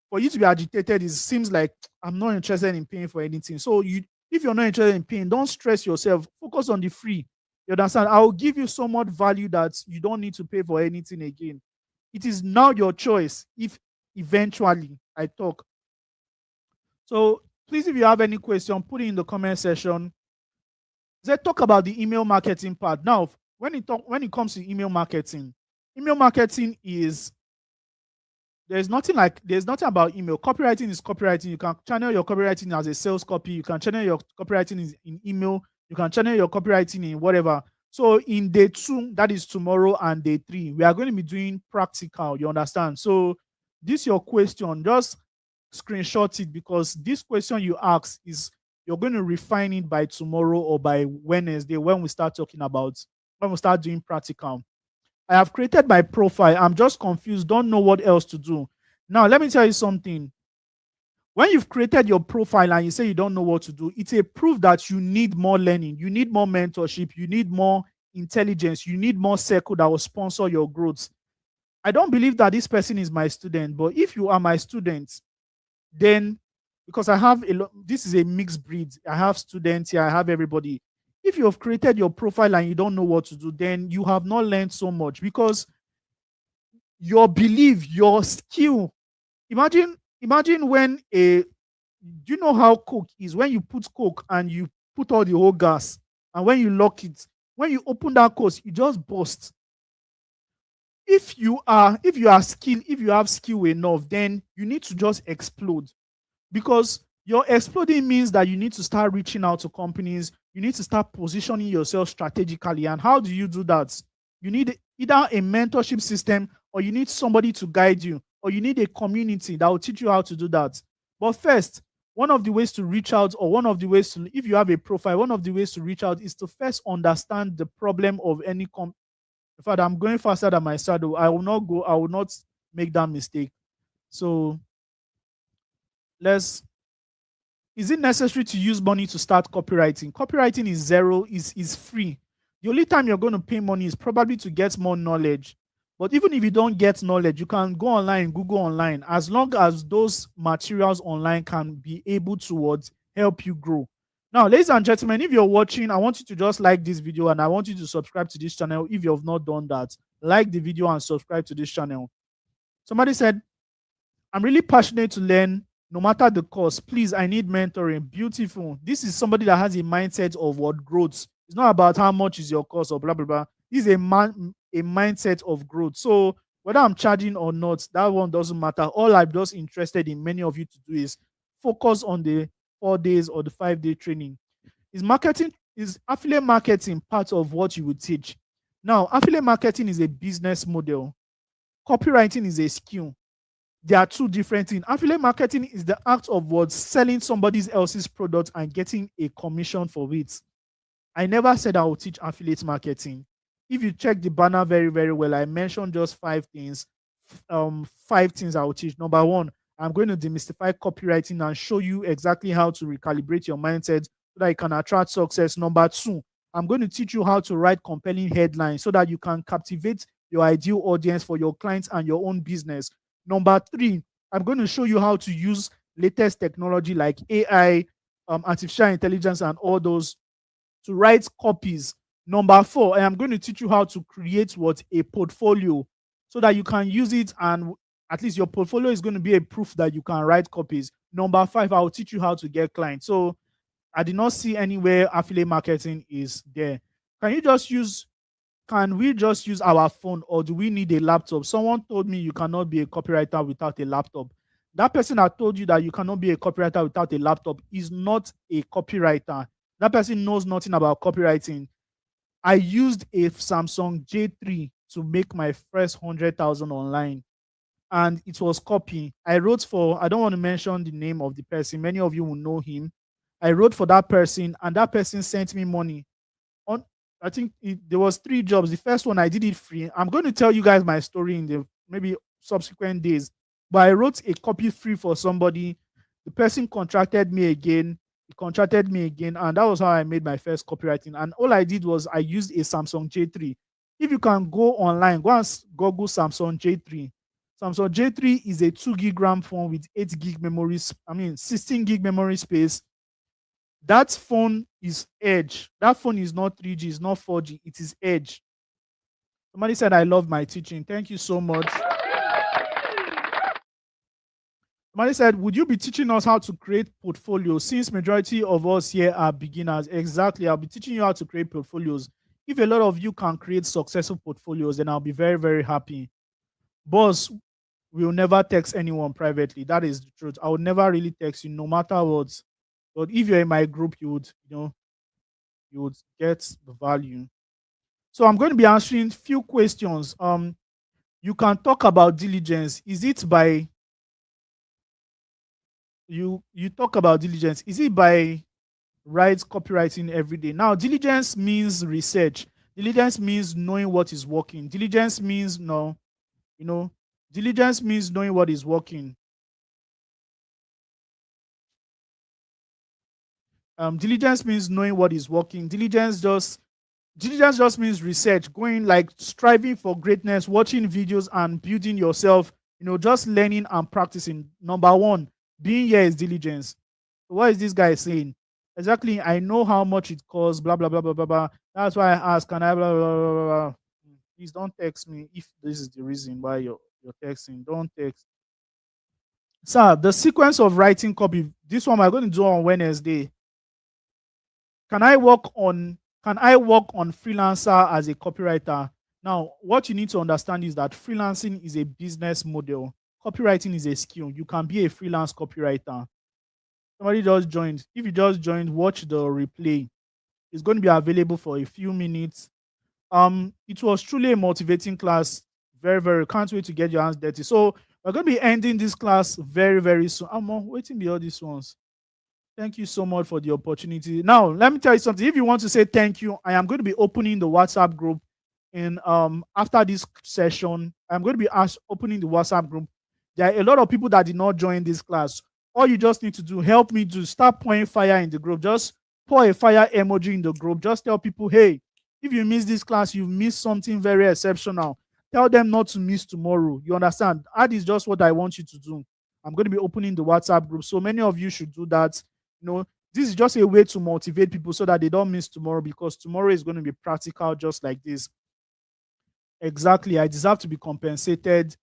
for you to be agitated, it seems like I'm not interested in paying for anything. So if you're not interested in paying, don't stress yourself. Focus on the free. You understand? I will give you so much value that you don't need to pay for anything again. It is now your choice if eventually I talk. So please, if you have any question, put it in the comment section. Let's talk about the email marketing part. Now, when it comes to email marketing is, there's nothing about email. Copywriting is copywriting. You can channel your copywriting as a sales copy. You can channel your copywriting in email. You can channel your copywriting in whatever. So in day 2, that is tomorrow, and day 3, we are going to be doing practical. You understand? So this your question. Just screenshot it, because this question you ask is, you're going to refine it by tomorrow or by Wednesday, when we start talking about, when we start doing practical. I have created my profile. I'm just confused, don't know what else to do. Now, let me tell you something. When you've created your profile and you say you don't know what to do, it's a proof that you need more learning, you need more mentorship, you need more intelligence, you need more circle that will sponsor your growth. I don't believe that this person is my student, but if you are my student, then, because I have a lot, this is a mixed breed. I have students here, I have everybody. If you have created your profile and you don't know what to do, then you have not learned so much, because your belief, your skill. Imagine when a, do you know how Coke is? When you put Coke and you put all the whole gas, and when you lock it, when you open that case, you just burst. If you are skilled, if you have skill enough, then you need to just explode, because your exploding means that you need to start reaching out to companies. You need to start positioning yourself strategically. And how do you do that? You need either a mentorship system, or you need somebody to guide you, or you need a community that will teach you how to do that. But first, one of the ways to reach out, or one of the ways to, if you have a profile, one of the ways to reach out is to first understand the problem of any in fact, I'm going faster than my shadow. I will not make that mistake. So let's, is it necessary to use money to start copywriting? Copywriting is zero, is free. The only time you're going to pay money is probably to get more knowledge. But even if you don't get knowledge, you can go online, Google online, as long as those materials online can be able to help you grow. Now, ladies and gentlemen, if you're watching, I want you to just like this video, and I want you to subscribe to this channel if you have not done that. Like the video and subscribe to this channel. Somebody said, I'm really passionate to learn no matter the cost. Please, I need mentoring. Beautiful. This is somebody that has a mindset of what growth. It's not about how much is your cost or blah blah blah. This is a mindset of growth. So whether I'm charging or not, that one doesn't matter. All I'm just interested in many of you to do is focus on the 4 days or the 5-day training. Is affiliate marketing part of what you would teach? Now, affiliate marketing is a business model. Copywriting is a skill. There are two different things. Affiliate marketing is the act of what, selling somebody else's product and getting a commission for it. I never said I will teach affiliate marketing. If you check the banner very, very well, I mentioned just 5 things. 5 things I will teach. Number one, I'm going to demystify copywriting and show you exactly how to recalibrate your mindset so that you can attract success. Number two, I'm going to teach you how to write compelling headlines so that you can captivate your ideal audience for your clients and your own business. Number three, I'm going to show you how to use latest technology like AI, artificial intelligence, and all those to write copies. Number four, I am going to teach you how to create a portfolio so that you can use it, and at least your portfolio is going to be a proof that you can write copies. Number five, I will teach you how to get clients. So I did not see anywhere affiliate marketing is there. Can you just use can we just use our phone, or do we need a laptop? Someone told me you cannot be a copywriter without a laptop. That person that told you that you cannot be a copywriter without a laptop is not a copywriter. That person knows nothing about copywriting. I used a Samsung J3 to make my first 100,000 online, and it was copy. I wrote for, I don't want to mention the name of the person. Many of you will know him. I wrote for that person, and that person sent me money. On, I think there was 3 jobs. The first one I did it free. I'm going to tell you guys my story in the maybe subsequent days. But I wrote a copy free for somebody. The person contracted me again. He contracted me again, and that was how I made my first copywriting. And all I did was I used a Samsung J3. If you can go online, go and Google Samsung J3. Samsung J3 is a 2 gig RAM phone with 8 gig memory. 16 gig memory space. That phone is Edge. That phone is not 3G, it's not 4G, it is Edge. Somebody said, I love my teaching. Thank you so much. Somebody said, would you be teaching us how to create portfolios since majority of us here are beginners? Exactly. I'll be teaching you how to create portfolios. If a lot of you can create successful portfolios, then I'll be very, very happy. Boss, we will never text anyone privately. That is the truth. I would never really text you no matter what. But if you're in my group, you would get the value. So I'm going to be answering few questions. You can talk about diligence. Is it by you talk about diligence? Is it by write copywriting every day? Now, diligence means research. Diligence means knowing what is working. Diligence means no, you know, diligence means knowing what is working. Diligence means knowing what is working. Diligence just means research, going like striving for greatness, watching videos and building yourself, just learning and practicing. Number one, being here is diligence. What is this guy saying? Exactly, I know how much it costs, blah, blah, blah, blah, blah, blah. That's why I ask, can I, blah, blah, blah, blah, blah. Please don't text me if this is the reason why you're texting. Don't text. Sir, the sequence of writing copy, this one we're going to do on Wednesday. Can I work on freelancer as a copywriter? Now, what you need to understand is that freelancing is a business model. Copywriting is a skill. You can be a freelance copywriter. Somebody just joined. If you just joined, watch the replay. It's going to be available for a few minutes. It was truly a motivating class. Very, very. Can't wait to get your hands dirty. So we're going to be ending this class very, very soon. I'm waiting be all these ones. Thank you so much for the opportunity. Now, let me tell you something. If you want to say thank you, I am going to be opening the WhatsApp group in after this session. I'm going to be opening the WhatsApp group. There are a lot of people that did not join this class. All you just need to do, help me to start pouring fire in the group. Just pour a fire emoji in the group. Just tell people, hey, if you miss this class, you've missed something very exceptional. Tell them not to miss tomorrow. You understand? That is just what I want you to do. I'm going to be opening the WhatsApp group. So many of you should do that. This is just a way to motivate people so that they don't miss tomorrow, because tomorrow is going to be practical just like this. Exactly. I deserve to be compensated.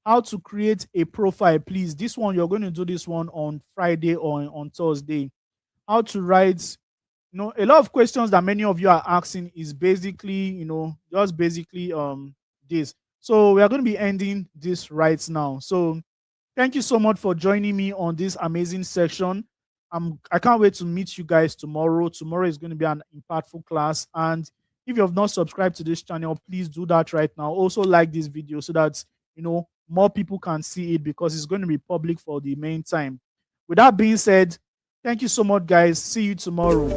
How to create a profile, please. This one, you're going to do this one on Friday or on Thursday. How to write, a lot of questions that many of you are asking is basically, just basically this. So we are going to be ending this right now. So thank you so much for joining me on this amazing section. I can't wait to meet you guys tomorrow. Tomorrow is going to be an impactful class. And if you have not subscribed to this channel, please do that right now. Also like this video so that, more people can see it, because it's going to be public for the main time. With that being said, thank you so much, guys. See you tomorrow.